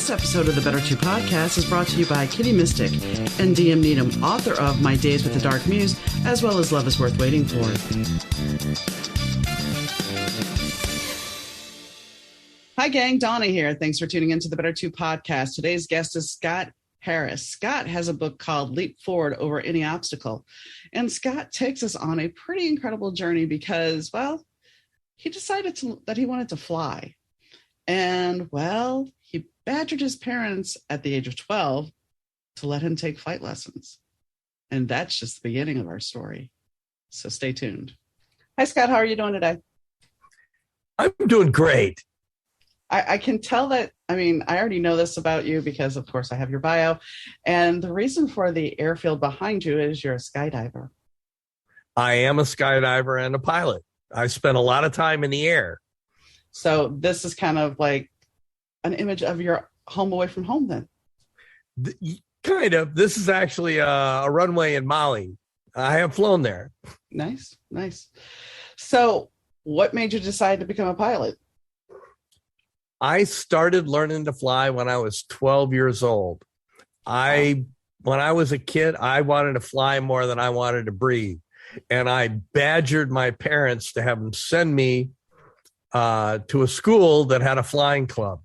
This episode of the Better 2 podcast is brought to you by Kitty Mystic and DM Needom, author of My Days with the Dark Muse, as well as Love is Worth Waiting For. Hi, gang. Donna here. Thanks for tuning into the Better 2 podcast. Today's guest is Scott Harris. Scott has a book called Leap Forward Over Any Obstacle. And Scott takes us on a pretty incredible journey because, well, he decided that he wanted to fly. And, well, he badgered his parents at the age of 12 to let him take flight lessons. And that's just the beginning of our story. So stay tuned. Hi, Scott. How are you doing today? I'm doing great. I can tell that, I already know this about you because, of course, I have your bio. And the reason for the airfield behind you is you're a skydiver. I am a skydiver and a pilot. I spent a lot of time in the air. So this is kind of like an image of your home away from home then? Kind of. This is actually a runway in Mali. I have flown there. Nice. So what made you decide to become a pilot? I started learning to fly when I was 12 years old. When I was a kid, I wanted to fly more than I wanted to breathe. And I badgered my parents to have them send me to a school that had a flying club.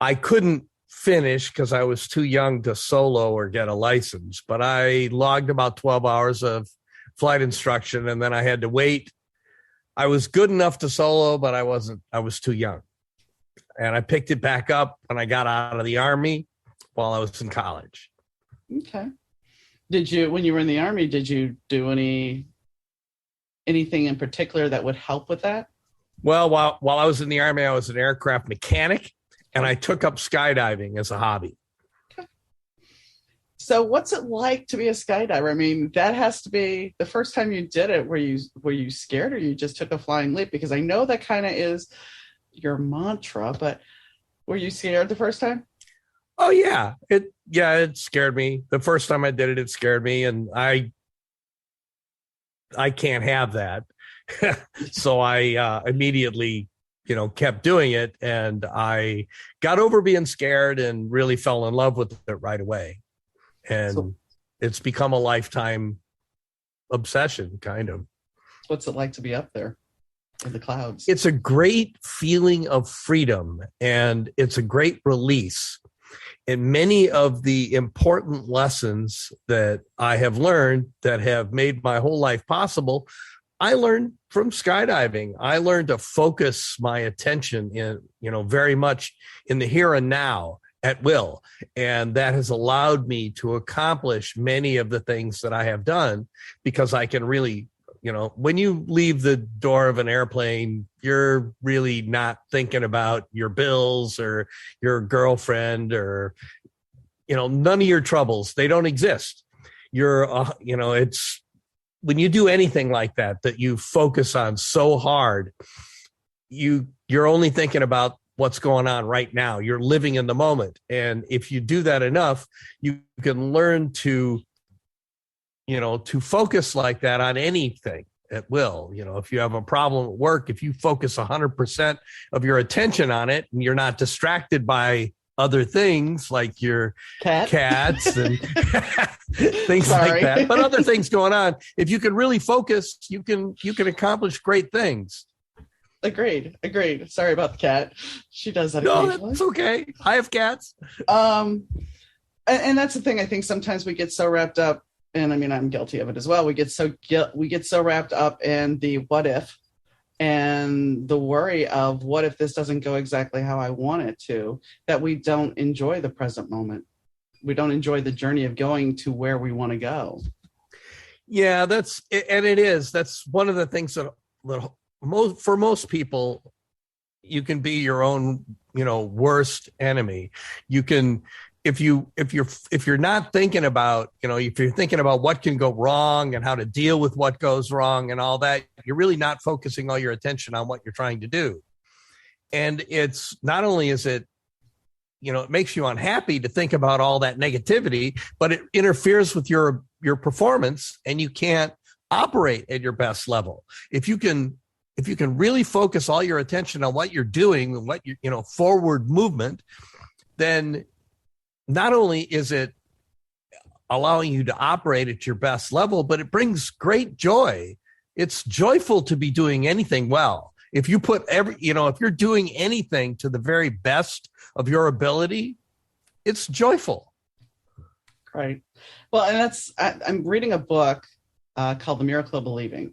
I couldn't finish because I was too young to solo or get a license, but I logged about 12 hours of flight instruction and then I had to wait. I was good enough to solo, but I was too young. And I picked it back up when I got out of the Army while I was in college. Okay. When you were in the Army, did you do anything in particular that would help with that? Well, while I was in the Army, I was an aircraft mechanic, and I took up skydiving as a hobby. Okay. So what's it like to be a skydiver? That has to be the first time you did it. Were you scared or you just took a flying leap? Because I know that kind of is your mantra, but were you scared the first time? Oh yeah. It scared me. The first time I did it, it scared me. And I can't have that. So I immediately, kept doing it. And I got over being scared and really fell in love with it right away. And it's become a lifetime obsession, kind of. What's it like to be up there in the clouds? It's a great feeling of freedom and it's a great release. And many of the important lessons that I have learned that have made my whole life possible, I learned from skydiving. I learned to focus my attention in, very much in the here and now at will. And that has allowed me to accomplish many of the things that I have done because I can really, when you leave the door of an airplane, you're really not thinking about your bills or your girlfriend or, none of your troubles. They don't exist. It's when you do anything like that you focus on so hard, you're only thinking about what's going on right now. You're living in the moment. And if you do that enough, you can learn to focus like that on anything at will. If you have a problem at work, if you focus 100% of your attention on it and you're not distracted by other things like your cats and things like that, but other things going on, if you can really focus, you can accomplish great things. Agreed. Sorry about the cat. She does that occasionally. No, that's okay. I have cats. And that's the thing. I think sometimes we get so wrapped up, and I'm guilty of it as well. We get so wrapped up in the what if and the worry of what if this doesn't go exactly how I want it to, that we don't enjoy the present moment. We don't enjoy the journey of going to where we want to go. Yeah, that's one of the things that for most people, you can be your own, worst enemy. You can, if you're not thinking about, if you're thinking about what can go wrong and how to deal with what goes wrong and all that, you're really not focusing all your attention on what you're trying to do. And it's not only is it, it makes you unhappy to think about all that negativity, but it interferes with your performance and you can't operate at your best level. If you can really focus all your attention on what you're doing and what forward movement, then not only is it allowing you to operate at your best level, but it brings great joy. It's joyful to be doing anything well. If you put if you're doing anything to the very best of your ability, it's joyful. Right. Well, and I'm reading a book called The Miracle of Believing.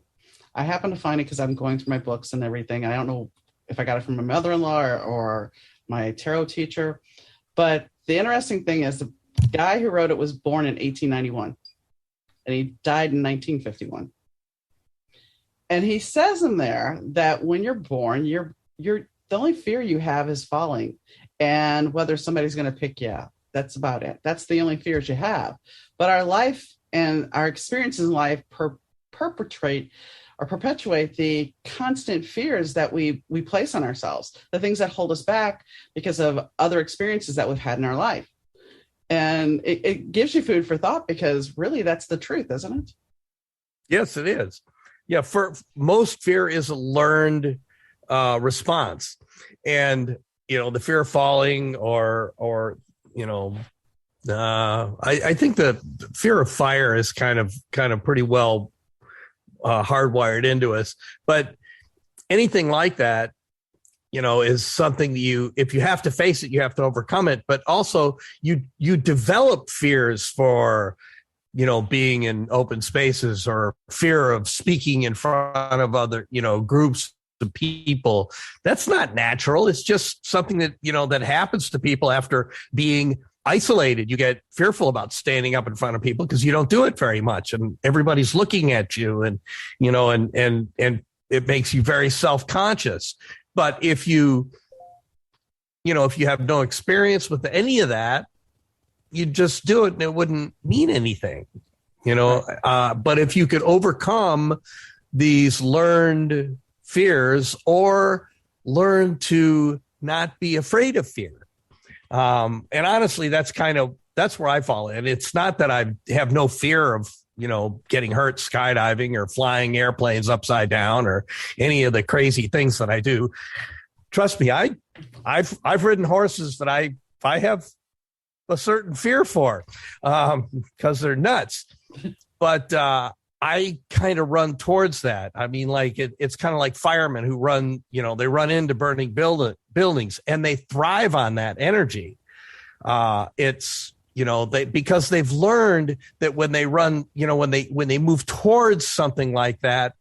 I happen to find it because I'm going through my books and everything. I don't know if I got it from my mother-in-law or my tarot teacher. But the interesting thing is the guy who wrote it was born in 1891 and he died in 1951. And he says in there that when you're born, you're the only fear you have is falling and whether somebody's going to pick you up. That's about it. That's the only fears you have. But our life and our experiences in life perpetuate the constant fears that we place on ourselves, the things that hold us back because of other experiences that we've had in our life. And it gives you food for thought because really that's the truth, isn't it? Yes, it is. Yeah, for most fear is a learned response. And, the fear of falling or I think the fear of fire is kind of pretty well hardwired into us, but anything like that, is something that if you have to face it, you have to overcome it. But also you develop fears for, being in open spaces or fear of speaking in front of other, groups of people. That's not natural. It's just something that, that happens to people after being isolated. You get fearful about standing up in front of people because you don't do it very much and everybody's looking at you and, and it makes you very self-conscious. But if you have no experience with any of that, you just do it and it wouldn't mean anything, but if you could overcome these learned fears or learn to not be afraid of fear. And honestly, that's where I fall in. It's not that I have no fear of, getting hurt skydiving or flying airplanes upside down or any of the crazy things that I do. Trust me, I've ridden horses that I have a certain fear for, because they're nuts. But I kind of run towards that. I mean, like it's kind of like firemen who run, they run into burning buildings and they thrive on that energy. It's, because they've learned that when they run, when they move towards something like that,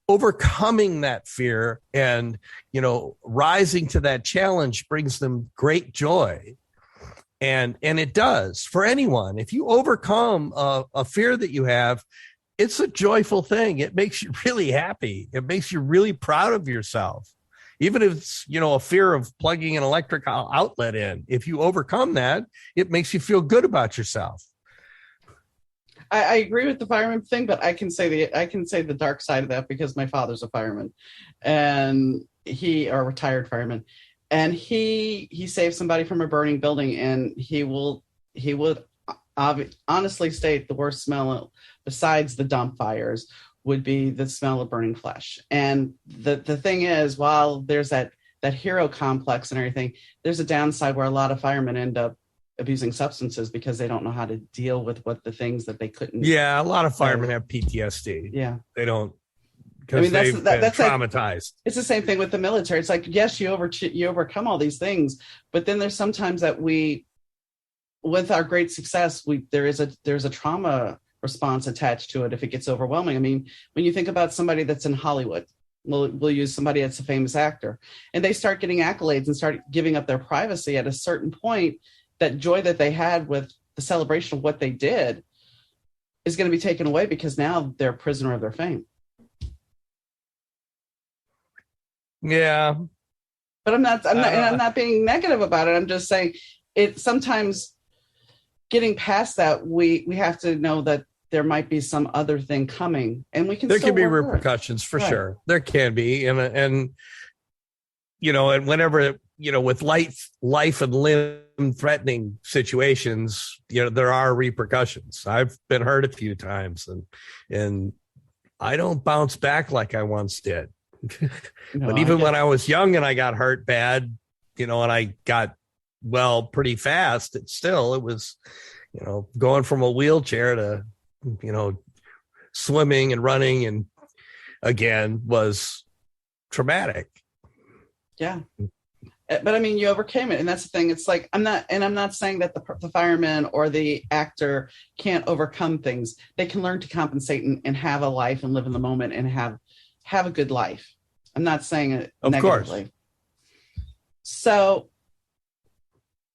overcoming that fear and, rising to that challenge brings them great joy. And it does for anyone. If you overcome a fear that you have, it's a joyful thing. It makes you really happy. It makes you really proud of yourself. Even if it's, a fear of plugging an electric outlet in, if you overcome that, it makes you feel good about yourself. I agree with the fireman thing, but I can say the dark side of that because my father's a fireman and a retired fireman. And he saved somebody from a burning building, and he would honestly state the worst smell besides the dump fires would be the smell of burning flesh. And the thing is, while there's that hero complex and everything, there's a downside where a lot of firemen end up abusing substances because they don't know how to deal with what the things that they couldn't. Yeah, a lot of firemen have PTSD. Yeah, they don't. Because they've been traumatized. It's the same thing with the military. It's like, yes, you overcome all these things, but then there's sometimes that with our great success, there's a trauma response attached to it if it gets overwhelming. I mean, when you think about somebody that's in Hollywood, we'll use somebody that's a famous actor, and they start getting accolades and start giving up their privacy at a certain point, that joy that they had with the celebration of what they did is going to be taken away because now they're a prisoner of their fame. Yeah, but I'm not being negative about it. I'm just saying it sometimes getting past that, we have to know that there might be some other thing coming, and there can be repercussions for sure. There can be. And and whenever, with life and limb threatening situations, there are repercussions. I've been hurt a few times and I don't bounce back like I once did. But even when I was young and I got hurt bad, and I got well pretty fast. It was, going from a wheelchair to, swimming and running, and again was traumatic. Yeah. But I mean, you overcame it. And that's the thing. It's like, I'm not saying that the fireman or the actor can't overcome things. They can learn to compensate and have a life and live in the moment and have a good life. I'm not saying it negatively. Course. So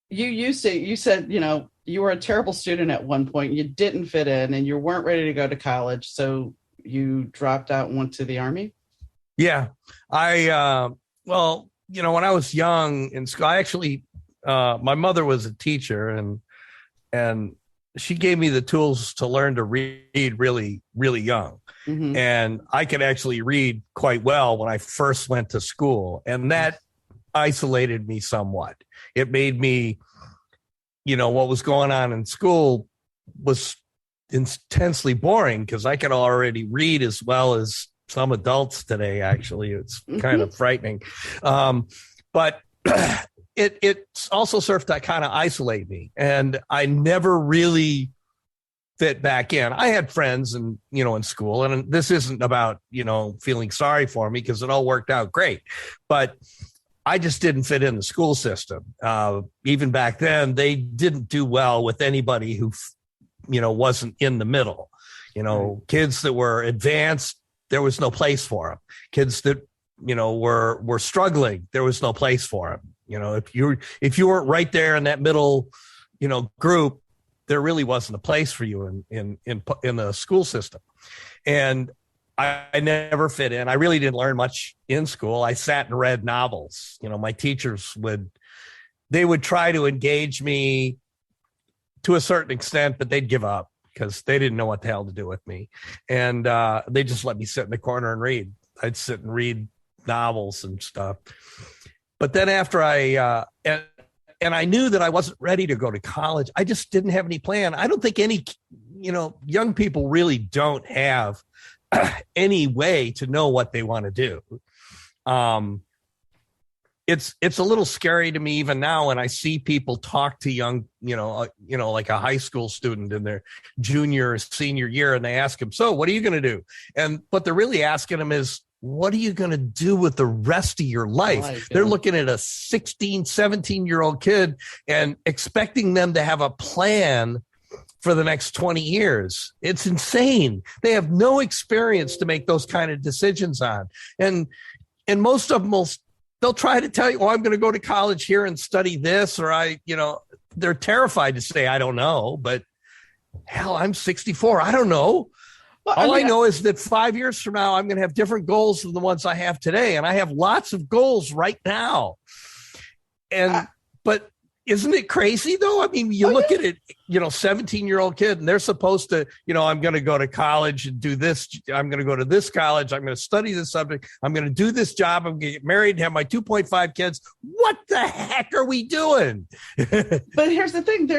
you said, you were a terrible student at one point. You didn't fit in and you weren't ready to go to college. So you dropped out and went to the Army? Yeah. When I was young in school, I actually, my mother was a teacher and she gave me the tools to learn to read really, really young. Mm-hmm. And I could actually read quite well when I first went to school. And that isolated me somewhat. It made me, what was going on in school was intensely boring because I could already read as well as some adults today. Actually, it's kind of frightening. But it also served to kind of isolate me, and I never really fit back in. I had friends and, in school, and this isn't about, feeling sorry for me because it all worked out great, but I just didn't fit in the school system. Even back then, they didn't do well with anybody who, wasn't in the middle. Kids that were advanced, there was no place for them. Kids that, were struggling, there was no place for them. If you weren't right there in that middle, group, there really wasn't a place for you in the school system. And I never fit in. I really didn't learn much in school. I sat and read novels. My teachers would try to engage me to a certain extent, but they'd give up because they didn't know what the hell to do with me. And they just let me sit in the corner and read. I'd sit and read novels and stuff. But then after and I knew that I wasn't ready to go to college. I just didn't have any plan. I don't think any, young people really don't have any way to know what they want to do. It's a little scary to me even now when I see people talk to young, like a high school student in their junior or senior year, and they ask them, so what are you going to do? And what they're really asking them is, what are you going to do with the rest of your life? They're looking at a 16, 17-year-old kid and expecting them to have a plan for the next 20 years. It's insane. They have no experience to make those kind of decisions on. And most of them they'll try to tell you, I'm going to go to college here and study this, or they're terrified to say, I don't know, but hell, I'm 64. I don't know. Well, All I know is that 5 years from now, I'm going to have different goals than the ones I have today. And I have lots of goals right now. But isn't it crazy though? I mean, you look at it, 17-year-old kid, and they're supposed to, I'm going to go to college and do this. I'm going to go to this college. I'm going to study this subject. I'm going to do this job. I'm going to get married and have my 2.5 kids. What the heck are we doing? But here's the thing.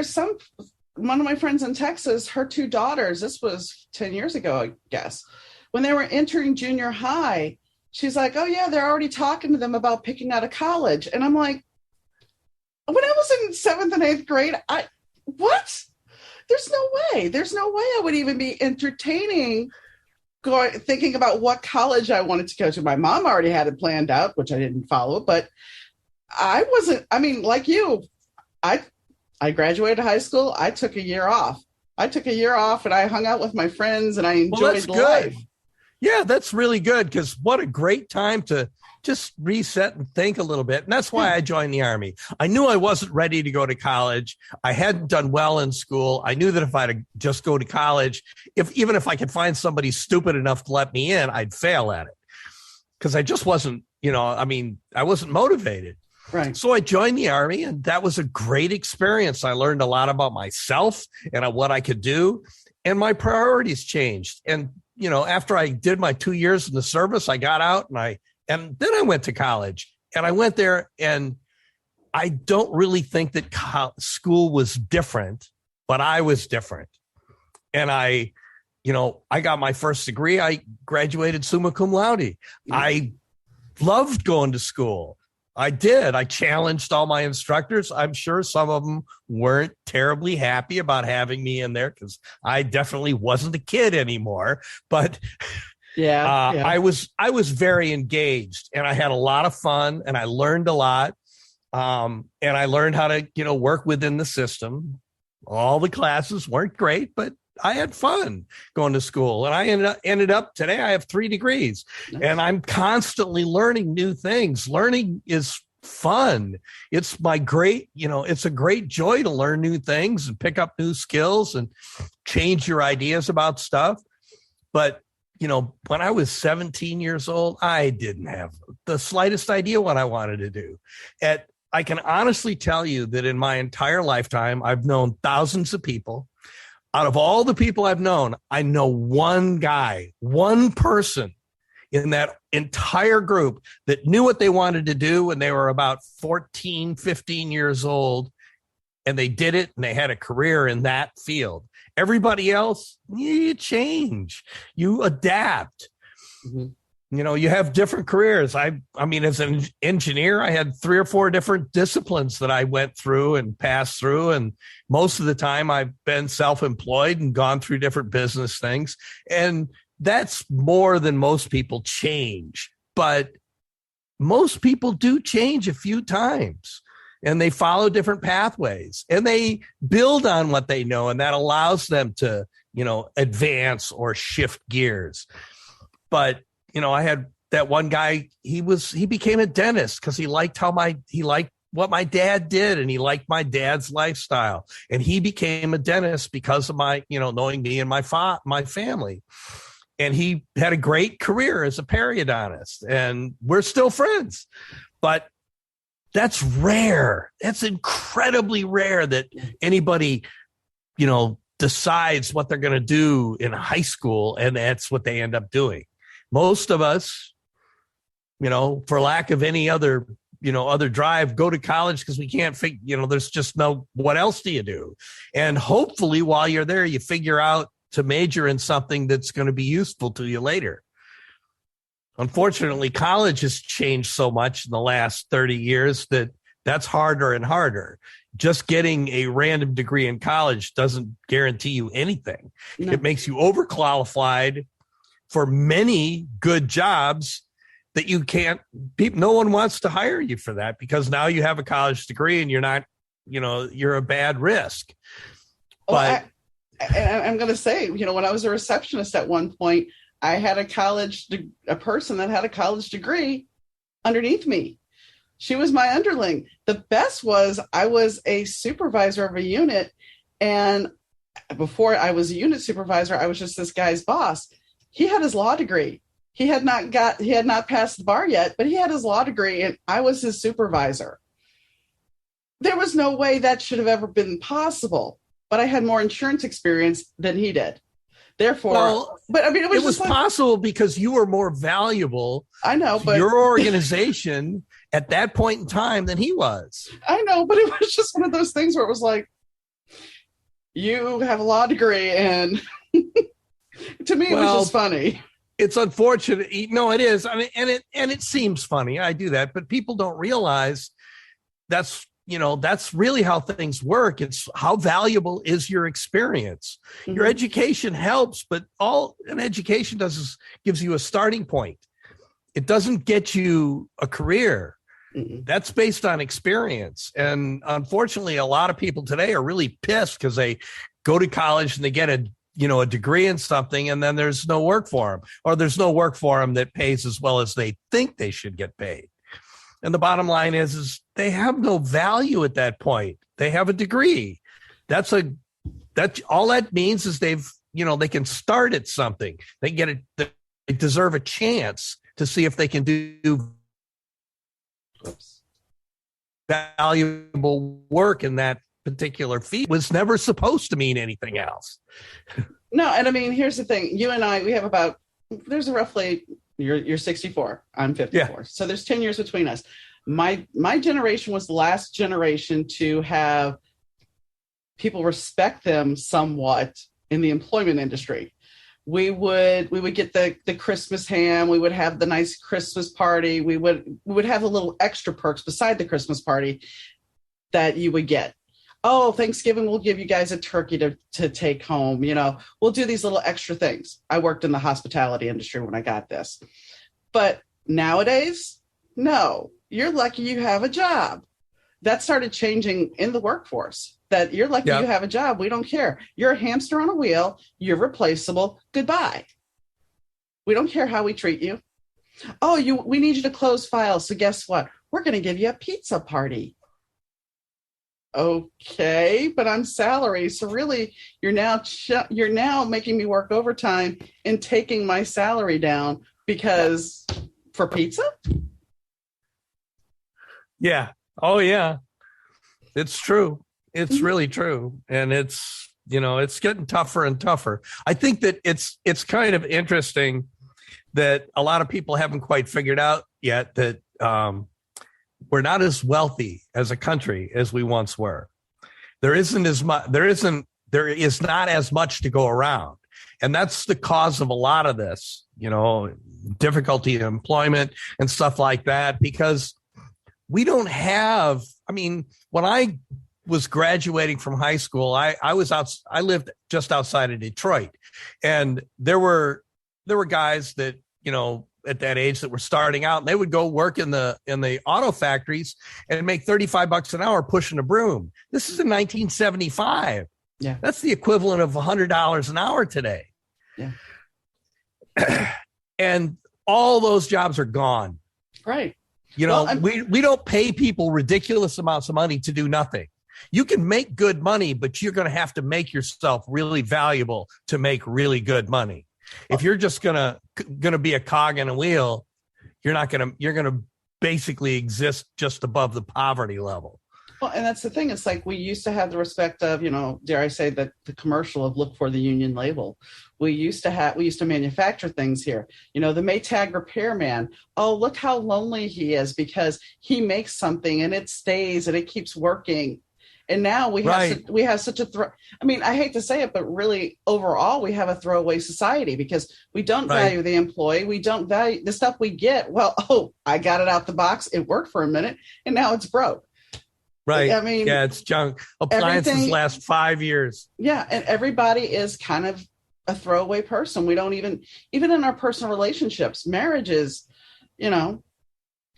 One of my friends in Texas, her two daughters, this was 10 years ago, I guess, when they were entering junior high, she's like, oh yeah, they're already talking to them about picking out a college. And I'm like, when I was in 7th and 8th grade, what? There's no way I would even be entertaining thinking about what college I wanted to go to. My mom already had it planned out, which I didn't follow, but I wasn't, like you, I graduated high school. I took a year off. And I hung out with my friends and I enjoyed life. Yeah, that's really good, because what a great time to just reset and think a little bit. And that's why I joined the Army. I knew I wasn't ready to go to college. I hadn't done well in school. I knew that if I'd just go to college, even if I could find somebody stupid enough to let me in, I'd fail at it. Because I just wasn't, I wasn't motivated. Right. So I joined the Army, and that was a great experience. I learned a lot about myself and what I could do, and my priorities changed. And, after I did my 2 years in the service, I got out and then I went to college, and I went there, and I don't really think that school was different, but I was different. And I got my first degree. I graduated summa cum laude. I loved going to school. I did. I challenged all my instructors. I'm sure some of them weren't terribly happy about having me in there because I definitely wasn't a kid anymore. But I was very engaged, and I had a lot of fun, and I learned a lot. And I learned how to, work within the system. All the classes weren't great, but I had fun going to school, and I ended up today. I have 3 degrees, and I'm constantly learning new things. Learning is fun. It's it's a great joy to learn new things and pick up new skills and change your ideas about stuff. But, when I was 17 years old, I didn't have the slightest idea what I wanted to do. I can honestly tell you that in my entire lifetime, I've known thousands of people. Out of all the people I've known, I know one guy, one person in that entire group that knew what they wanted to do when they were about 14, 15 years old, and they did it, and they had a career in that field. Everybody else, you change, you adapt. Mm-hmm. You have different careers. I mean, as an engineer, I had 3 or 4 different disciplines that I went through and passed through. And most of the time I've been self-employed and gone through different business things. And that's more than most people change. But most people do change a few times, and they follow different pathways, and they build on what they know. And that allows them to, advance or shift gears. But I had that one guy, he became a dentist because he liked what my dad did, and he liked my dad's lifestyle. And he became a dentist because of my, knowing me and my family. And he had a great career as a periodontist, and we're still friends. But that's rare. That's incredibly rare that anybody, decides what they're going to do in high school, and that's what they end up doing. Most of us, for lack of any other, other drive, go to college because we can't figure, there's just what else do you do? And hopefully while you're there, you figure out to major in something that's going to be useful to you later. Unfortunately, college has changed so much in the last 30 years that's harder and harder. Just getting a random degree in college doesn't guarantee you anything. No. It makes you overqualified for many good jobs that you can't, no one wants to hire you for that because now you have a college degree and you're not, you're a bad risk. But I'm going to say, when I was a receptionist at one point, I had a person that had a college degree underneath me. She was my underling. The best was I was a supervisor of a unit. And before I was a unit supervisor, I was just this guy's boss. He had his law degree. He had not passed the bar yet, but he had his law degree, and I was his supervisor. There was no way that should have ever been possible, but I had more insurance experience than he did. Therefore, it was possible because you were more valuable. I know, but your organization at that point in time than he was. I know, but it was just one of those things where it was like, you have a law degree, and to me, it was just funny. It's unfortunate. No, it is. I mean, and it seems funny. I do that, but people don't realize that's really how things work. It's how valuable is your experience. Mm-hmm. Your education helps, but all an education does is gives you a starting point. It doesn't get you a career. Mm-hmm. That's based on experience. And unfortunately, a lot of people today are really pissed because they go to college and they get a degree in something, and then there's no work for them, or there's no work for them that pays as well as they think they should get paid. And the bottom line is they have no value at that point. They have a degree. That's all that means is they can start at something. They get it. They deserve a chance to see if they can do valuable work in that particular field. It was never supposed to mean anything else. No, and I mean, here's the thing. You and I, we have there's roughly, you're 64, I'm 54. Yeah. So there's 10 years between us. My generation was the last generation to have people respect them somewhat in the employment industry. we would get the Christmas ham. We would have the nice Christmas party. We would have a little extra perks beside the Christmas party that you would get. Oh, Thanksgiving, we'll give you guys a turkey to take home. You know, we'll do these little extra things. I worked in the hospitality industry when I got this. But nowadays, no, you're lucky you have a job. That started changing in the workforce, that you're lucky you have a job. We don't care. You're a hamster on a wheel. You're replaceable. Goodbye. We don't care how we treat you. Oh, we need you to close files. So guess what? We're going to give you a pizza party. Okay, but I'm salary. So really, you're now making me work overtime and taking my salary down because for pizza? Yeah. Oh, yeah. It's true. It's really true. And it's, it's getting tougher and tougher. I think that it's kind of interesting that a lot of people haven't quite figured out yet that we're not as wealthy as a country as we once were. There is not as much to go around. And that's the cause of a lot of this, difficulty in employment and stuff like that, because we don't have, when I was graduating from high school, I lived just outside of Detroit, and there were guys that, at that age that were starting out, and they would go work in the auto factories and make $35 an hour pushing a broom. This is in 1975. Yeah. That's the equivalent of $100 an hour today. Yeah. And all those jobs are gone. Right. We don't pay people ridiculous amounts of money to do nothing. You can make good money, but you're going to have to make yourself really valuable to make really good money. If you're just gonna be a cog in a wheel, you're gonna basically exist just above the poverty level. Well, and that's the thing. It's like we used to have the respect of, dare I say that the commercial of look for the union label. We used to manufacture things here. The Maytag repairman. Oh, look how lonely he is because he makes something and it stays and it keeps working. And now we have such a I hate to say it, but really overall we have a throwaway society because we don't value the employee. We don't value the stuff we get. Well, I got it out the box. It worked for a minute and now it's broke. Right. It's junk. Appliances last 5 years. Yeah. And everybody is kind of a throwaway person. We don't even in our personal relationships, marriages,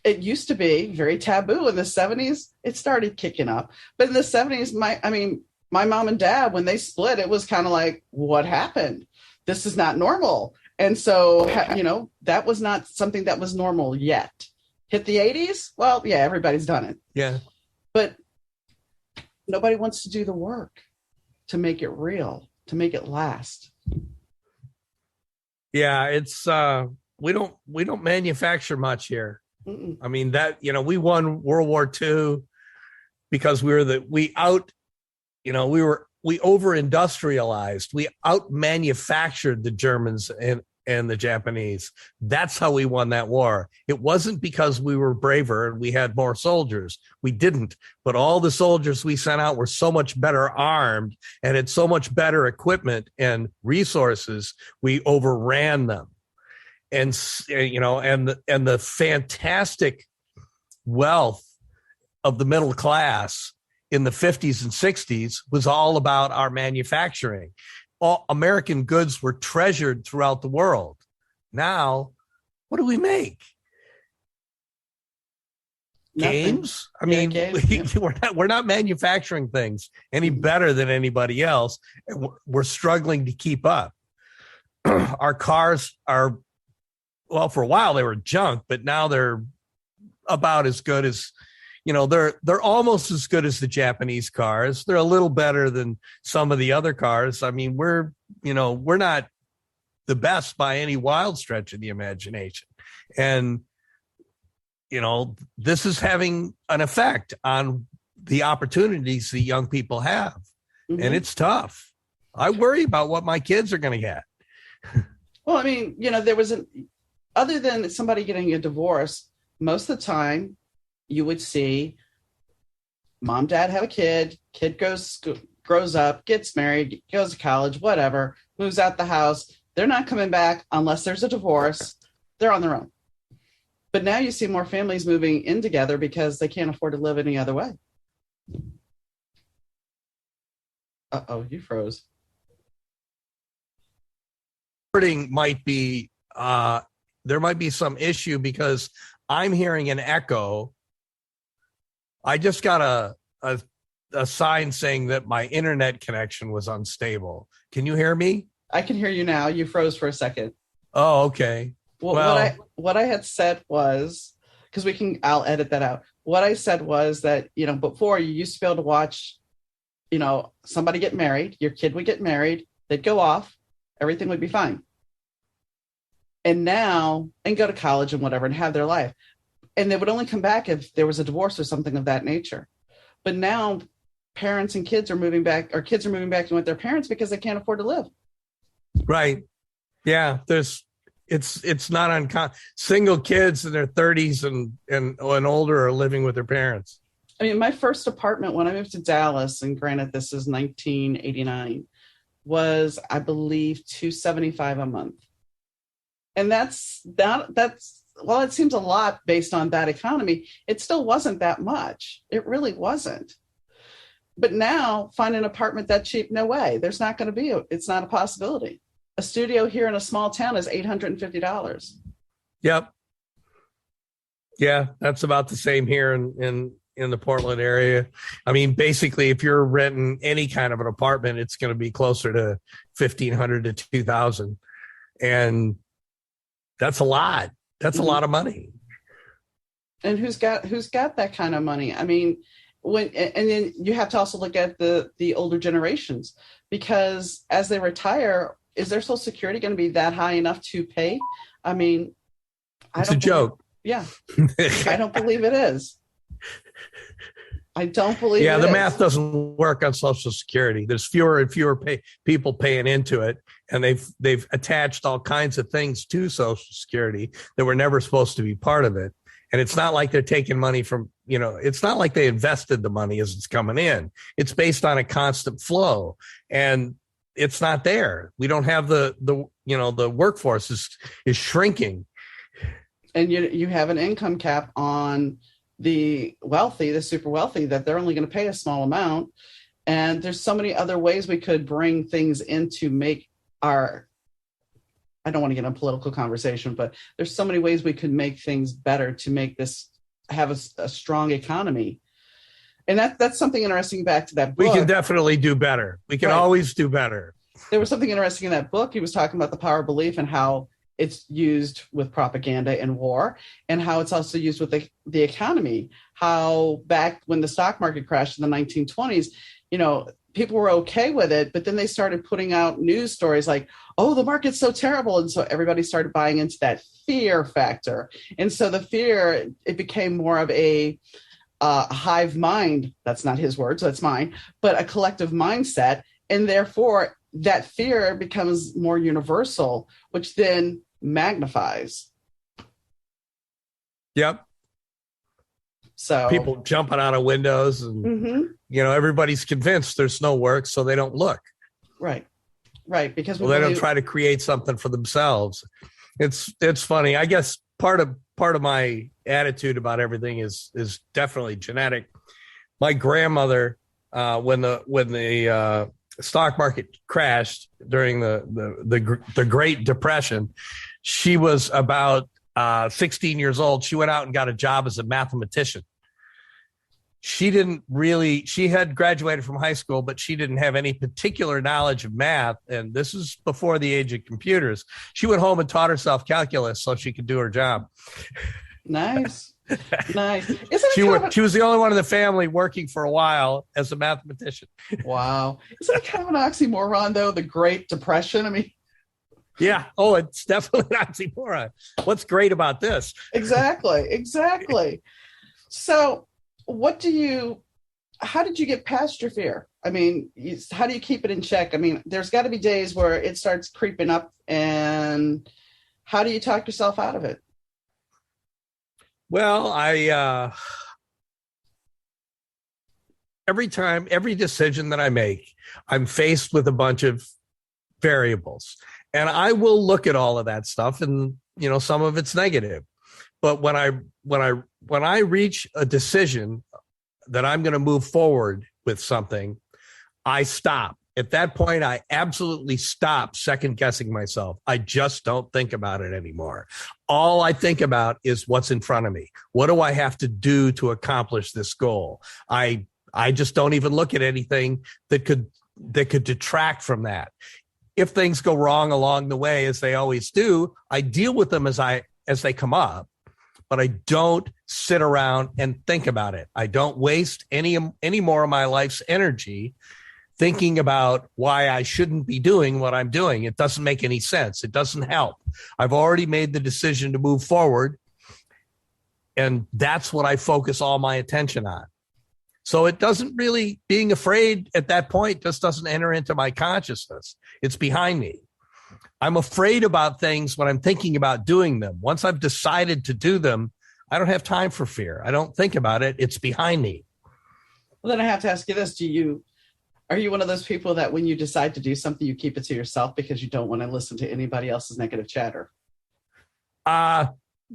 it used to be very taboo in the 70s. It started kicking up. But in the 70s, my mom and dad, when they split, it was kind of like, what happened? This is not normal. And so, that was not something that was normal yet. Hit the 80s? Well, yeah, everybody's done it. Yeah. But nobody wants to do the work to make it real, to make it last. Yeah, it's we don't manufacture much here. Mm-mm. We won World War II because we over industrialized. We out manufactured the Germans and the Japanese. That's how we won that war. It wasn't because we were braver and we had more soldiers. We didn't. But all the soldiers we sent out were so much better armed and had so much better equipment and resources. We overran them. And the fantastic wealth of the middle class in the 50s and 60s was all about our manufacturing. All American goods were treasured throughout the world. Now, what do we make? Nothing. Games? Games. We're not manufacturing things any better than anybody else. We're struggling to keep up. Our cars are, well, for a while they were junk, but now they're about as good as, they're almost as good as the Japanese cars. They're a little better than some of the other cars. We're not the best by any wild stretch of the imagination. And, this is having an effect on the opportunities that young people have. Mm-hmm. And it's tough. I worry about what my kids are going to get. Well, there was other than somebody getting a divorce, most of the time you would see mom, dad have a kid grows up, gets married, goes to college, whatever, moves out the house, They're not coming back unless there's a divorce. They're on their own. But now you see more families moving in together because they can't afford to live any other way. Uh-oh, you froze. Might be there might be some issue because I'm hearing an echo. I just got a sign saying that my internet connection was unstable. Can you hear me? I can hear you now. You froze for a second. Oh, okay. Well, what I had said was, because I'll edit that out. What I said was that, before you used to be able to watch, somebody get married, your kid would get married, they'd go off, everything would be fine. And go to college and whatever and have their life. And they would only come back if there was a divorce or something of that nature. But now parents and kids are moving back, or kids are moving back in with their parents because they can't afford to live. Right. Yeah. It's not uncommon. Single kids in their 30s and older are living with their parents. I mean, my first apartment when I moved to Dallas, and granted this is 1989, was, I believe, $275 a month. And while it seems a lot based on that economy, it still wasn't that much. It really wasn't. But now, find an apartment that cheap, no way. There's not going to be it's not a possibility. A studio here in a small town is $850. Yep. Yeah, that's about the same here in the Portland area. I mean, basically, if you're renting any kind of an apartment, it's going to be closer to $1,500 to $2,000, and that's a lot. That's a lot of money. And who's got that kind of money? I mean, and then you have to also look at the older generations, because as they retire, is their Social Security going to be that high enough to pay? I mean, it's a joke. Yeah, I don't believe it is. I don't believe. Yeah, the math doesn't work on Social Security. There's fewer and fewer people paying into it, and they've attached all kinds of things to Social Security that were never supposed to be part of it. And it's not like they're taking money from, it's not like they invested the money as it's coming in. It's based on a constant flow, and it's not there. We don't have the workforce is shrinking. And you have an income cap on the wealthy, the super wealthy, that they're only going to pay a small amount. And there's so many other ways we could bring things in to make I don't want to get in a political conversation, but there's so many ways we could make things better to make this have a strong economy. And that's something interesting back to that book. We can definitely do better. We can always do better. There was something interesting in that book. He was talking about the power of belief and how it's used with propaganda and war, and how it's also used with the economy. How back when the stock market crashed in the 1920s, people were okay with it, but then they started putting out news stories like, oh, the market's so terrible. And so everybody started buying into that fear factor. And so the fear, it became more of a hive mind. That's not his words, that's mine, but a collective mindset. And therefore that fear becomes more universal, which then magnifies. Yep. So people jumping out of windows and, everybody's convinced there's no work, so they don't look. Right. Because they don't try to create something for themselves. It's funny. I guess part of my attitude about everything is definitely genetic. My grandmother, when the stock market crashed during the Great Depression, she was about 16 years old. She went out and got a job as a mathematician. She had graduated from high school, but she didn't have any particular knowledge of math. And this is before the age of computers. She went home and taught herself calculus so she could do her job. Nice. She was the only one in the family working for a while as a mathematician. Wow. Isn't it kind of an oxymoron, though, the Great Depression? I mean, yeah. Oh, it's definitely an oxymoron. What's great about this? Exactly. So how did you get past your fear? I mean, how do you keep it in check? I mean, there's got to be days where it starts creeping up, and how do you talk yourself out of it? Well, every decision that I make, I'm faced with a bunch of variables. And I will look at all of that stuff, and some of it's negative. But when I reach a decision that I'm going to move forward with something, I stop. At that point, I absolutely stop second guessing myself. I just don't think about it anymore. All I think about is what's in front of me. What do I have to do to accomplish this goal? I just don't even look at anything that could detract from that. If things go wrong along the way, as they always do, I deal with them as they come up, but I don't sit around and think about it. I don't waste any more of my life's energy thinking about why I shouldn't be doing what I'm doing. It doesn't make any sense. It doesn't help. I've already made the decision to move forward, and that's what I focus all my attention on. So it doesn't really, being afraid at that point just doesn't enter into my consciousness. It's behind me. I'm afraid about things when I'm thinking about doing them. Once I've decided to do them, I don't have time for fear. I don't think about it. It's behind me. Well, then I have to ask you this. Are you one of those people that when you decide to do something, you keep it to yourself because you don't want to listen to anybody else's negative chatter?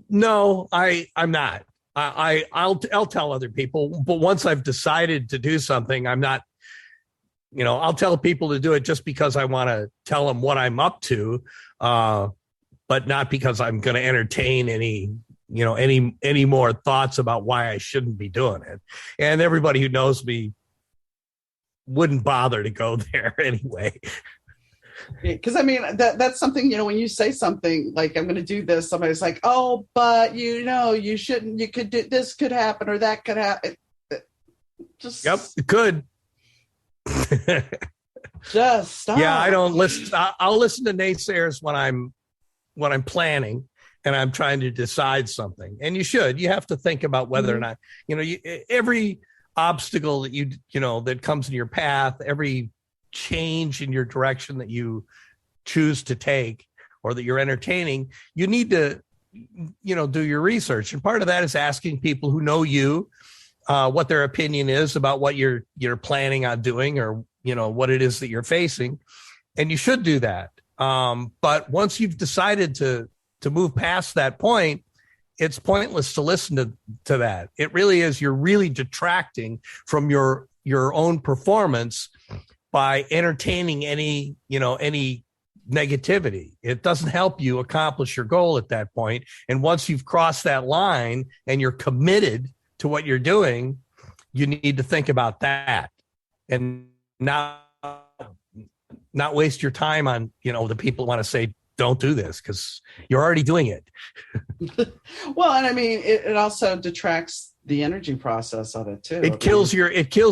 No, I'm not. I'll tell other people, but once I've decided to do something, I'm not, I'll tell people to do it just because I want to tell them what I'm up to, but not because I'm going to entertain any more thoughts about why I shouldn't be doing it. And everybody who knows me wouldn't bother to go there anyway. Because that's something, when you say something like, I'm going to do this, somebody's like, oh, but you shouldn't, you could do, this could happen or that could happen. Just, yep, it could. Just stop. Yeah, I don't listen. I'll listen to naysayers when I'm planning and I'm trying to decide something. And you have to think about whether or not, every obstacle that that comes in your path, every change in your direction that you choose to take or that you're entertaining, you need to do your research, and part of that is asking people who know you what their opinion is about what you're planning on doing, or what it is that you're facing, and you should do that. But once you've decided to move past that point, it's pointless to listen to that. It really is. You're really detracting from your own performance by entertaining any negativity. It doesn't help you accomplish your goal at that point. And once you've crossed that line and you're committed to what you're doing, you need to think about that and not waste your time on, the people who want to say, don't do this, because you're already doing it. Well, and it also detracts the energy process of it too. It kills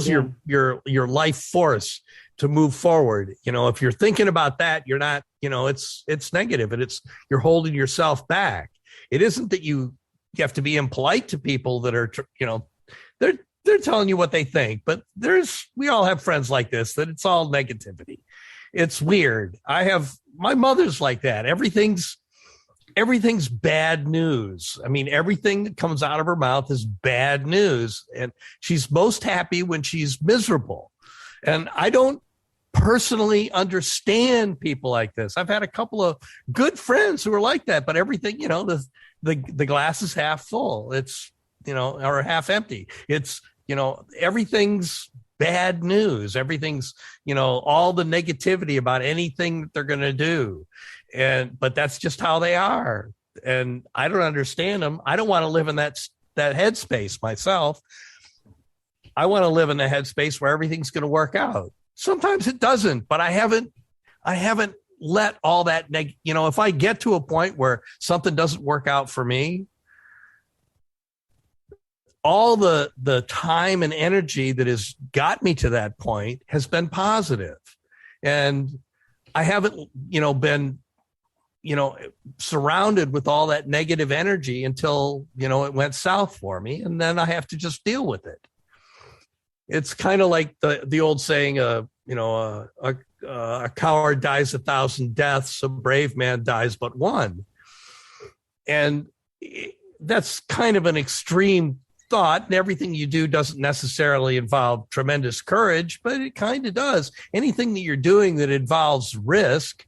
your life force to move forward. If you're thinking about that, you're not, it's negative, and you're holding yourself back. It isn't that you have to be impolite to people that are, they're telling you what they think, but we all have friends like this, that it's all negativity. It's weird. My mother's like that. Everything's bad news. Everything that comes out of her mouth is bad news. And she's most happy when she's miserable. And I don't personally understand people like this. I've had a couple of good friends who are like that, but everything, the glass is half full. It's, or half empty. It's, everything's bad news. Everything's, all the negativity about anything that they're going to do. But that's just how they are. And I don't understand them. I don't want to live in that headspace myself. I want to live in the headspace where everything's going to work out. Sometimes it doesn't, but I haven't let all that, if I get to a point where something doesn't work out for me, all the time and energy that has got me to that point has been positive. And I haven't, been, surrounded with all that negative energy until, it went south for me. And then I have to just deal with it. It's kind of like the old saying, a coward dies 1,000 deaths, a brave man dies but one. And that's kind of an extreme thought, and everything you do doesn't necessarily involve tremendous courage, but it kind of does. Anything that you're doing that involves risk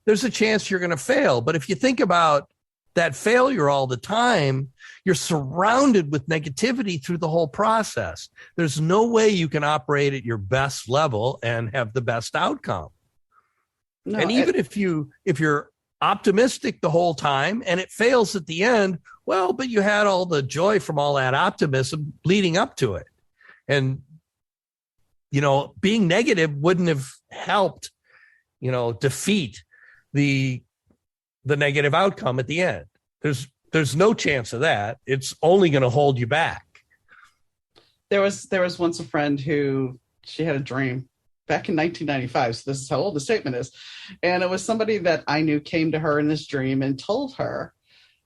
there's a chance you're going to fail. But if you think about that failure all the time, you're surrounded with negativity through the whole process. There's no way you can operate at your best level and have the best outcome. No, and even if you're optimistic the whole time and it fails at the end, well, but you had all the joy from all that optimism leading up to it. And, being negative wouldn't have helped, defeat the negative outcome at the end. There's no chance of that. It's only going to hold you back. There was once a friend who, she had a dream back in 1995. So this is how old the statement is. And it was somebody that I knew came to her in this dream and told her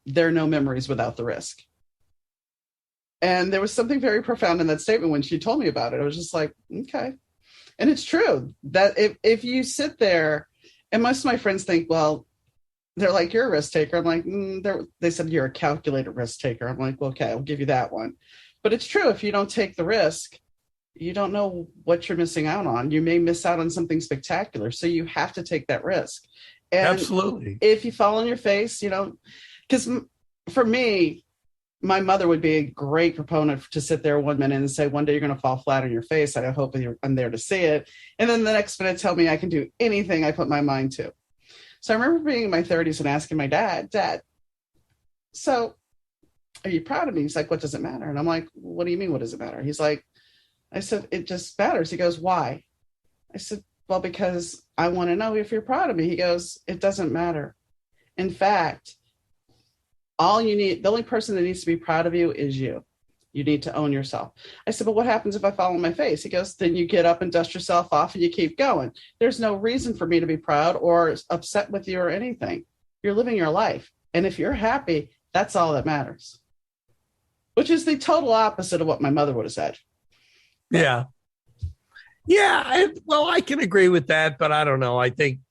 there are no memories without the risk. And there was something very profound in that statement when she told me about it. I was just like, okay. And it's true that if you sit there, and most of my friends think, well, they're like, you're a risk taker. I'm like, they said you're a calculated risk taker. I'm like, well, okay, I'll give you that one. But it's true. If you don't take the risk, you don't know what you're missing out on. You may miss out on something spectacular. So you have to take that risk. And absolutely. If you fall on your face, because for me, my mother would be a great proponent to sit there 1 minute and say, one day you're going to fall flat on your face. I hope I'm there to see it. And then the next minute tell me I can do anything I put my mind to. So I remember being in my 30s and asking my dad, so are you proud of me? He's like, what does it matter? And I'm like, what do you mean, what does it matter? He's like, I said, it just matters. He goes, why? I said, well, because I want to know if you're proud of me. He goes, it doesn't matter. In fact, the only person that needs to be proud of you is you. You need to own yourself. I said, but what happens if I fall on my face? He goes, then you get up and dust yourself off and you keep going. There's no reason for me to be proud or upset with you or anything. You're living your life. And if you're happy, that's all that matters. Which is the total opposite of what my mother would have said. Yeah. Yeah. I can agree with that, but I don't know. I think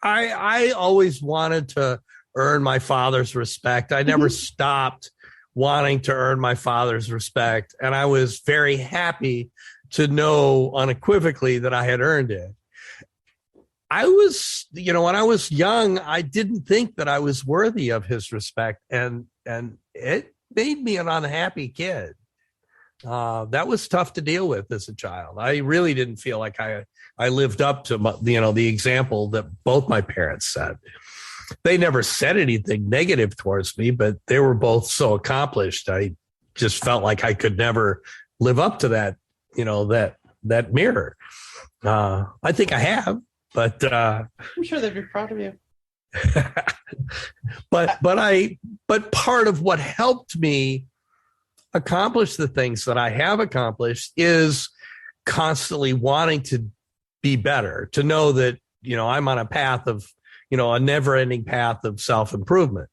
I always wanted to earn my father's respect. I never stopped wanting to earn my father's respect. And I was very happy to know unequivocally that I had earned it. I was, when I was young, I didn't think that I was worthy of his respect. And it made me an unhappy kid. That was tough to deal with as a child. I really didn't feel like I lived up to the example that both my parents set. They never said anything negative towards me, but they were both so accomplished. I just felt like I could never live up to that, that mirror. I think I have, but I'm sure they'd be proud of you. but part of what helped me accomplish the things that I have accomplished is constantly wanting to be better, to know that, I'm on a path of, a never ending path of self-improvement.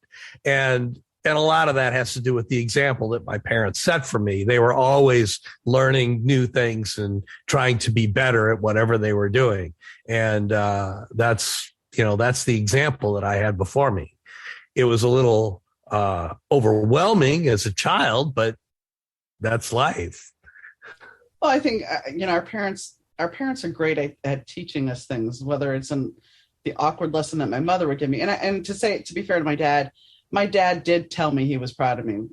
And a lot of that has to do with the example that my parents set for me. They were always learning new things and trying to be better at whatever they were doing. And that's the example that I had before me. It was a little overwhelming as a child, but that's life. Well, I think, our parents are great at teaching us things, whether it's in the awkward lesson that my mother would give me. And to be fair to my dad did tell me he was proud of me.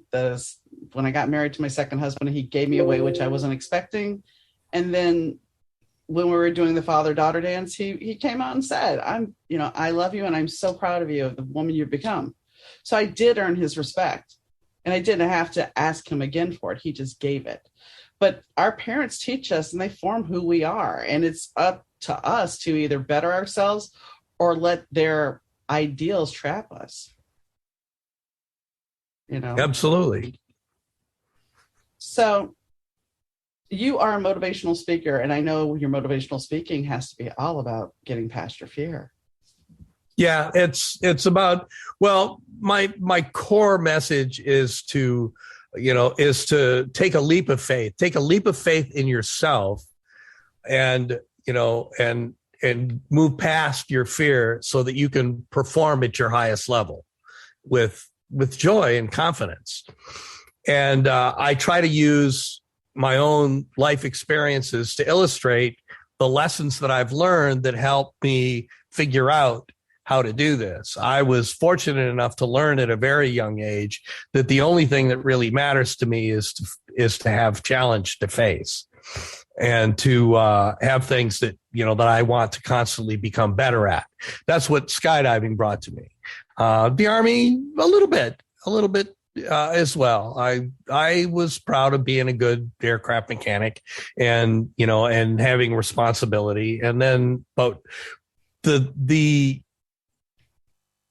When I got married to my second husband, he gave me away, which I wasn't expecting. And then when we were doing the father-daughter dance, he came out and said, I love you and I'm so proud of you, of the woman you've become. So I did earn his respect. And I didn't have to ask him again for it. He just gave it. But our parents teach us and they form who we are. And it's up to us to either better ourselves or let their ideals trap us. Absolutely. So you are a motivational speaker, and I know your motivational speaking has to be all about getting past your fear. Yeah, it's about, my core message is to take a leap of faith in yourself and move past your fear so that you can perform at your highest level with joy and confidence. And I try to use my own life experiences to illustrate the lessons that I've learned that help me figure out how to do this. I was fortunate enough to learn at a very young age that the only thing that really matters to me is to have challenge to face and to have things that, that I want to constantly become better at. That's what skydiving brought to me. The Army, a little bit as well. I was proud of being a good aircraft mechanic and, and having responsibility. And then, but the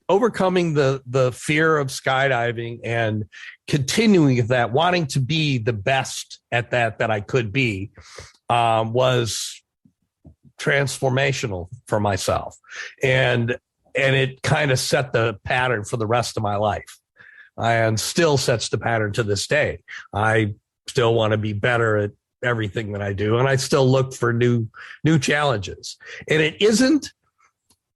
overcoming the fear of skydiving and continuing with that, wanting to be the best at that I could be, was transformational for myself. And it kind of set the pattern for the rest of my life, and still sets the pattern to this day. I still want to be better at everything that I do, and I still look for new challenges. And it isn't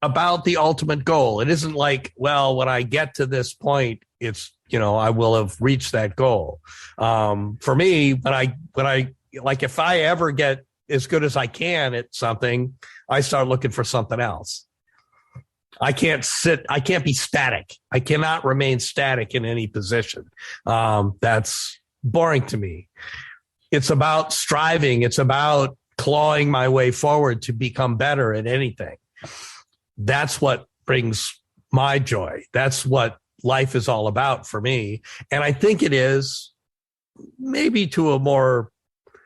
about the ultimate goal. It isn't like, well, when I get to this point, it's, I will have reached that goal. For me, when I like, if I ever get as good as I can at something, I start looking for something else. I can't be static. I cannot remain static in any position. That's boring to me. It's about striving. It's about clawing my way forward to become better at anything. That's what brings my joy. That's what life is all about for me. And I think it is maybe to a more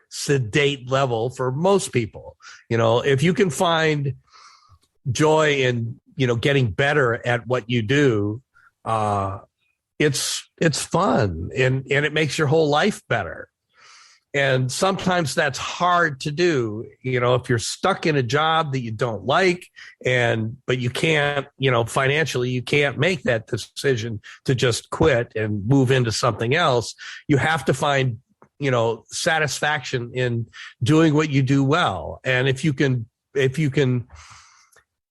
sedate level for most people. If you can find joy in, getting better at what you do, it's fun and it makes your whole life better. And sometimes that's hard to do, if you're stuck in a job that you don't like, but you can't, financially, you can't make that decision to just quit and move into something else. You have to find, satisfaction in doing what you do well. And if you can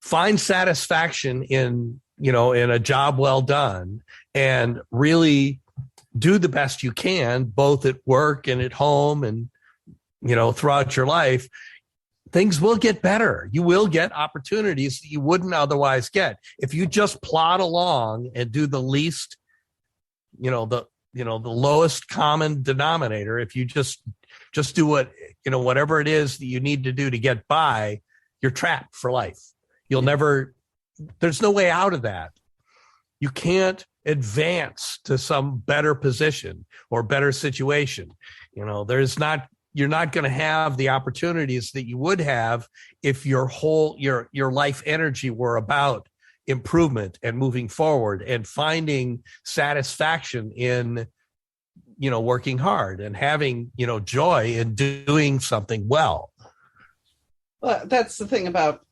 find satisfaction in a job well done and really do the best you can, both at work and at home and, throughout your life, things will get better. You will get opportunities that you wouldn't otherwise get. If you just plod along and do the least, the lowest common denominator, if you just do what, whatever it is that you need to do to get by, you're trapped for life. There's no way out of that. You can't advance to some better position or better situation. You're not going to have the opportunities that you would have if your life energy were about improvement and moving forward and finding satisfaction in, working hard and having, joy in doing something well. Well, that's the thing about,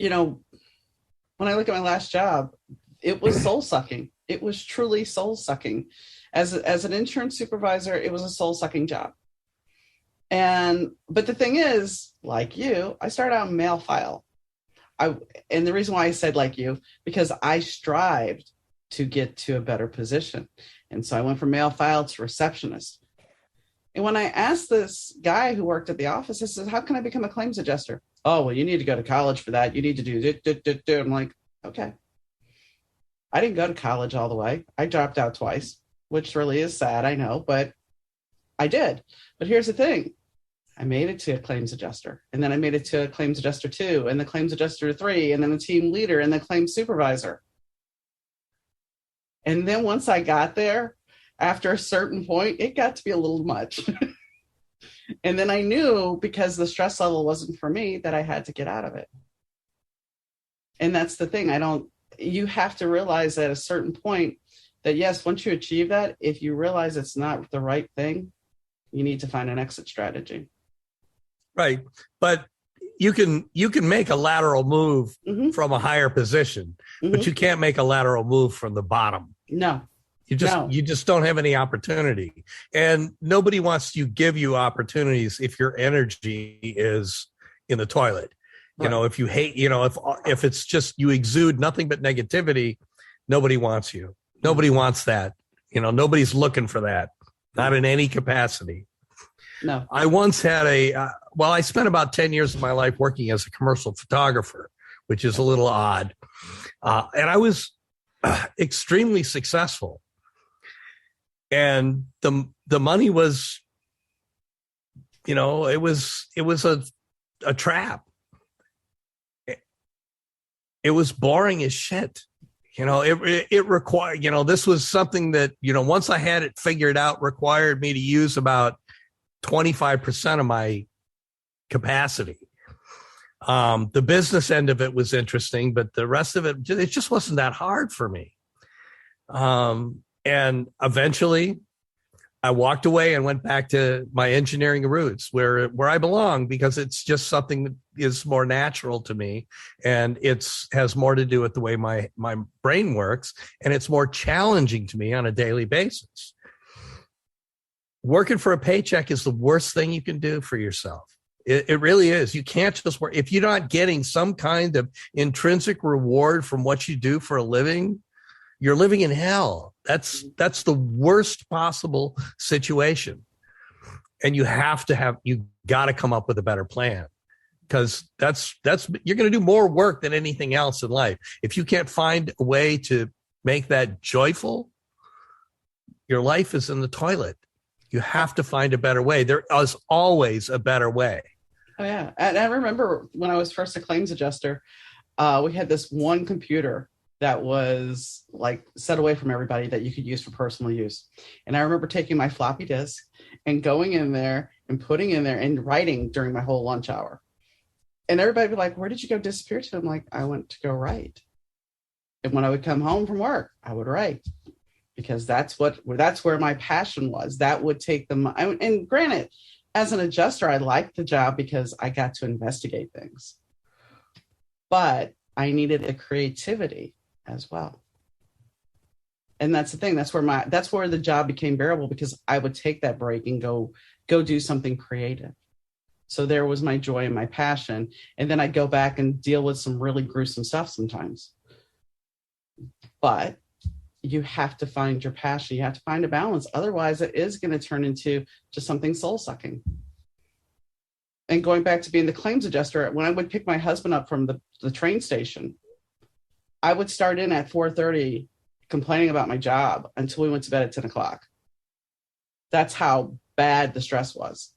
when I look at my last job, it was soul sucking. It was truly soul sucking. As an insurance supervisor, it was a soul sucking job. But the thing is, like you, I started out in mail file. And the reason why I said like you, because I strived to get to a better position. And so I went from mail file to receptionist. And when I asked this guy who worked at the office, I said, how can I become a claims adjuster? Oh, well, you need to go to college for that. You need to do. I'm like, okay. I didn't go to college all the way. I dropped out twice, which really is sad, I know, but I did. But here's the thing. I made it to a claims adjuster, and then I made it to a claims adjuster 2, and the claims adjuster 3, and then the team leader, and the claims supervisor. And then once I got there, after a certain point, it got to be a little much. And then I knew, because the stress level wasn't for me, that I had to get out of it. And that's the thing. You have to realize at a certain point that, yes, once you achieve that, if you realize it's not the right thing, you need to find an exit strategy. Right. But you can make a lateral move from a higher position, but you can't make a lateral move from the bottom. No. You just don't have any opportunity. And nobody wants to give you opportunities if your energy is in the toilet. Right. If you hate, if it's just you exude nothing but negativity, nobody wants you. Nobody wants that. Nobody's looking for that. Not in any capacity. No. I once had I spent about 10 years of my life working as a commercial photographer, which is a little odd. And I was extremely successful. And the money was, it was a trap. It was boring as shit. It required, this was something that, once I had it figured out, required me to use about 25% of my capacity. The business end of it was interesting, but the rest of it just wasn't that hard for me. And eventually I walked away and went back to my engineering roots where I belong, because it's just something that is more natural to me. And has more to do with the way my brain works. And it's more challenging to me on a daily basis. Working for a paycheck is the worst thing you can do for yourself. It really is. You can't just work. If you're not getting some kind of intrinsic reward from what you do for a living, you're living in hell. That's the worst possible situation. And you got to come up with a better plan, because you're going to do more work than anything else in life. If you can't find a way to make that joyful, your life is in the toilet. You have to find a better way. There is always a better way. Oh, yeah. And I remember when I was first a claims adjuster, we had this one computer that was like set away from everybody that you could use for personal use. And I remember taking my floppy disk and going in there and putting in there and writing during my whole lunch hour. And everybody would be like, where did you go disappear to? I'm like, I went to go write. And when I would come home from work, I would write, because that's where my passion was. That would take them. And granted, as an adjuster, I liked the job because I got to investigate things, but I needed the creativity as well. And that's the thing. That's where the job became bearable, because I would take that break and go do something creative. So there was my joy and my passion. And then I'd go back and deal with some really gruesome stuff sometimes. But you have to find your passion. You have to find a balance. Otherwise, it is going to turn into just something soul-sucking. And going back to being the claims adjuster, when I would pick my husband up from the train station, I would start in at 4:30 complaining about my job until we went to bed at 10 o'clock. That's how bad the stress was.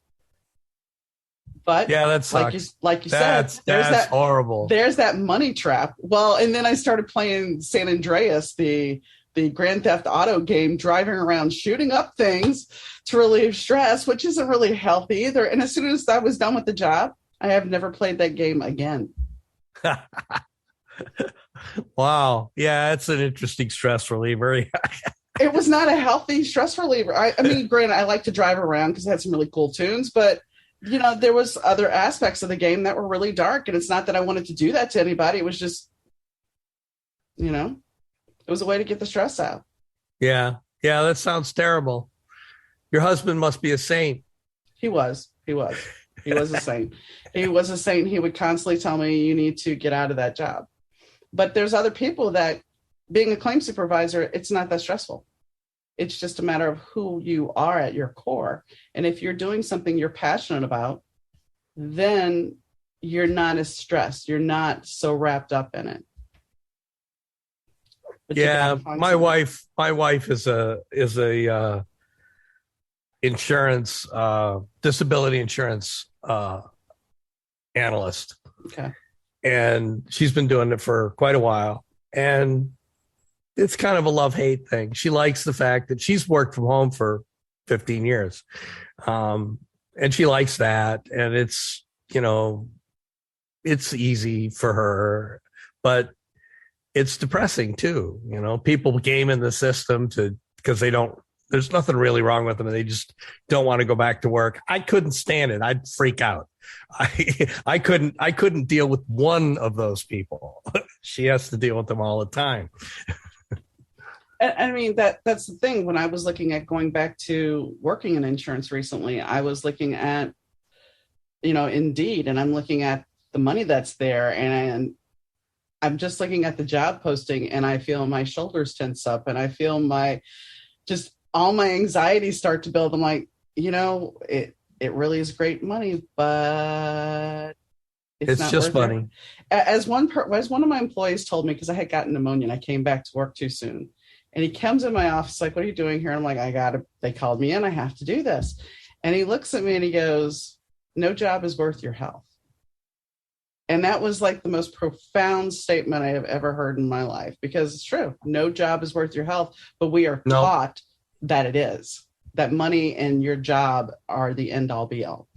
But yeah, that sucks. Like you said, that's horrible. There's that money trap. Well, and then I started playing San Andreas, the Grand Theft Auto game, driving around shooting up things to relieve stress, which isn't really healthy either. And as soon as I was done with the job, I have never played that game again. Wow. Yeah, it's an interesting stress reliever. It was not a healthy stress reliever. I mean, granted, I like to drive around because it had some really cool tunes, but there was other aspects of the game that were really dark. And it's not that I wanted to do that to anybody. It was just, it was a way to get the stress out. Yeah. Yeah. That sounds terrible. Your husband must be a saint. He was a saint. He was a saint. He would constantly tell me, you need to get out of that job. But there's other people that, being a claim supervisor, it's not that stressful. It's just a matter of who you are at your core. And if you're doing something you're passionate about, then you're not as stressed. You're not so wrapped up in it. But yeah, my wife is a insurance, disability insurance analyst. Okay. And she's been doing it for quite a while. And it's kind of a love-hate thing. She likes the fact that she's worked from home for 15 years. And she likes that. And it's easy for her, but it's depressing too. People game in the system because there's nothing really wrong with them. And they just don't want to go back to work. I couldn't stand it. I'd freak out. I couldn't deal with one of those people. She has to deal with them all the time. I mean, that's the thing. When I was looking at going back to working in insurance recently, I was looking at, Indeed, and I'm looking at the money that's there, and I'm just looking at the job posting, and I feel my shoulders tense up, and I feel all my anxieties start to build. I'm like, it really is great money, but It's not just worth money. it. As one of my employees told me, because I had gotten pneumonia and I came back to work too soon. And he comes in my office like, what are you doing here? I'm like, they called me in. I have to do this. And he looks at me and he goes, no job is worth your health. And that was like the most profound statement I have ever heard in my life, because it's true. No job is worth your health, but we are taught that it is, that money and your job are the end all be all.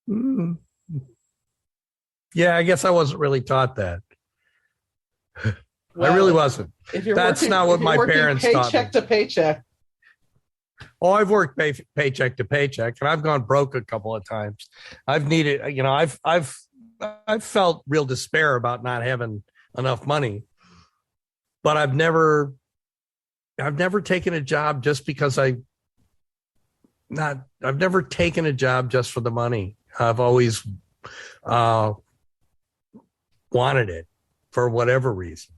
Mm. Yeah, I guess I wasn't really taught that. Well, I really wasn't. That's not what my parents taught me. Paycheck to paycheck. Oh, I've worked paycheck to paycheck, and I've gone broke a couple of times. I've needed, I've felt real despair about not having enough money, but I've never taken a job just because I've never taken a job just for the money. I've always wanted it for whatever reason.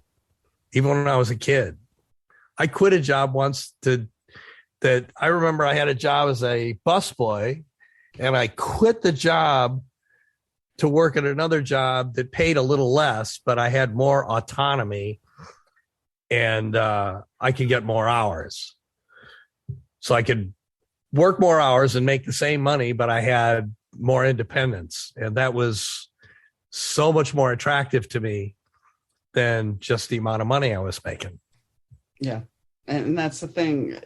Even when I was a kid, I quit a job once that I remember I had a job as a busboy, and I quit the job to work at another job that paid a little less, but I had more autonomy and I could get more hours. So I could work more hours and make the same money, but I had more independence. And that was so much more attractive to me than just the amount of money I was making. Yeah. And that's the thing.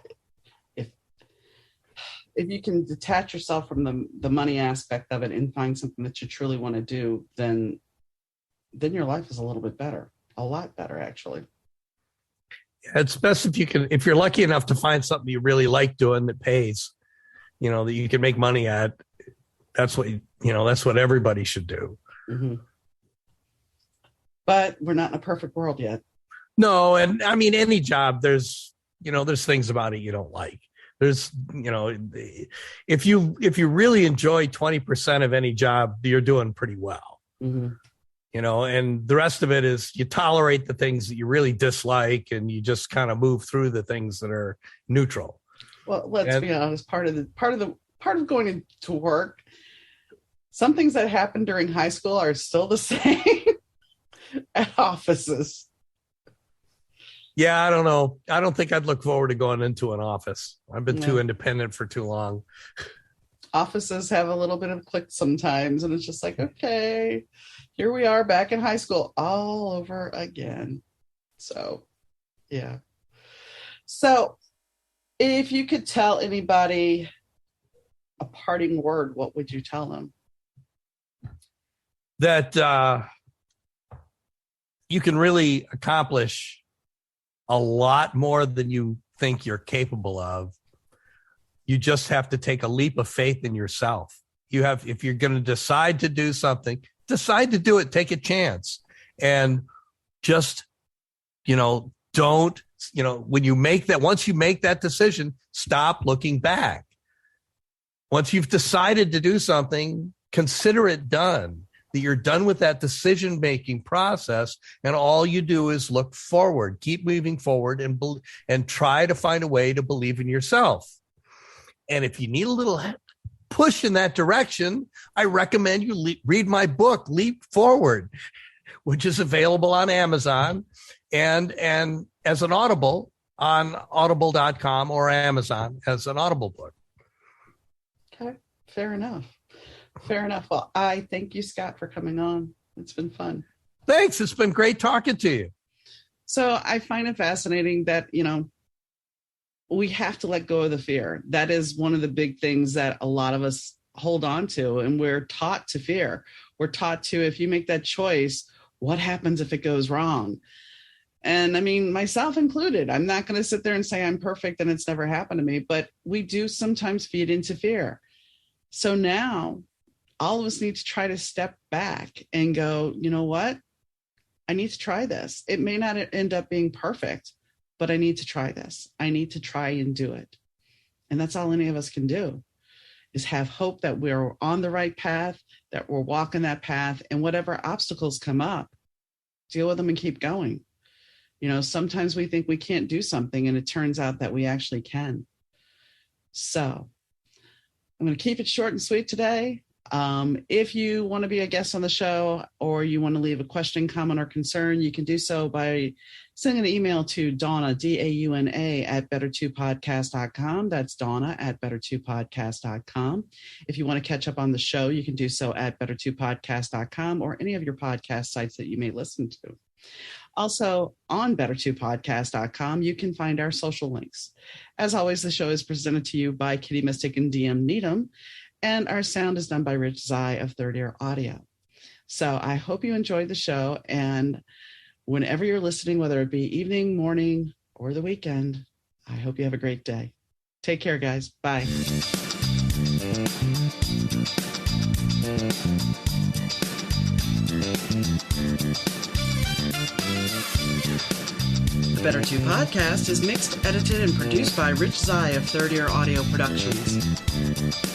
If you can detach yourself from the money aspect of it and find something that you truly want to do, then your life is a little bit better, a lot better, actually. It's best if you're lucky enough to find something you really like doing that pays, that you can make money at. That's what everybody should do. Mm-hmm. But we're not in a perfect world yet. No. And I mean, any job, there's things about it you don't like. There's, if you really enjoy 20% of any job, you're doing pretty well. Mm-hmm. And the rest of it is you tolerate the things that you really dislike, and you just kind of move through the things that are neutral. Well, let's be honest. Part of going to work, some things that happened during high school are still the same at offices. Yeah, I don't know. I don't think I'd look forward to going into an office. I've been too independent for too long. Offices have a little bit of click sometimes, and it's just like, okay, here we are back in high school all over again. So, yeah. So, if you could tell anybody a parting word, what would you tell them? That you can really accomplish a lot more than you think you're capable of. You just have to take a leap of faith in yourself. If you're going to decide to do something, decide to do it, take a chance. And just, once you make that decision, stop looking back. Once you've decided to do something, consider it done. That you're done with that decision-making process, and all you do is look forward, keep moving forward, and try to find a way to believe in yourself. And if you need a little push in that direction, I recommend you read my book, Leap Forward, which is available on Amazon and as an Audible on audible.com or Amazon as an Audible book. Okay, fair enough. Well, I thank you, Scott, for coming on. It's been fun. Thanks. It's been great talking to you. So I find it fascinating that, we have to let go of the fear. That is one of the big things that a lot of us hold on to, and we're taught to fear. We're taught to, if you make that choice, what happens if it goes wrong? And I mean, myself included, I'm not going to sit there and say I'm perfect and it's never happened to me, but we do sometimes feed into fear. So now all of us need to try to step back and go, you know what? I need to try this. It may not end up being perfect, but I need to try this. I need to try and do it. And that's all any of us can do, is have hope that we're on the right path, that we're walking that path, and whatever obstacles come up, deal with them and keep going. Sometimes we think we can't do something, and it turns out that we actually can. So I'm going to keep it short and sweet today. If you want to be a guest on the show or you want to leave a question, comment, or concern, you can do so by sending an email to Donna, DAUNA, at better2podcast.com. That's Donna at better2podcast.com. If you want to catch up on the show, you can do so at better2podcast.com or any of your podcast sites that you may listen to. Also, on better2podcast.com, you can find our social links. As always, the show is presented to you by Kitty Mystic and DM Needom, and our sound is done by Rich Zai of Third Ear Audio. So I hope you enjoyed the show, and whenever you're listening, whether it be evening, morning, or the weekend, I hope you have a great day. Take care, guys. Bye. The Better 2 podcast is mixed, edited, and produced by Rich Zai of Third Ear Audio Productions.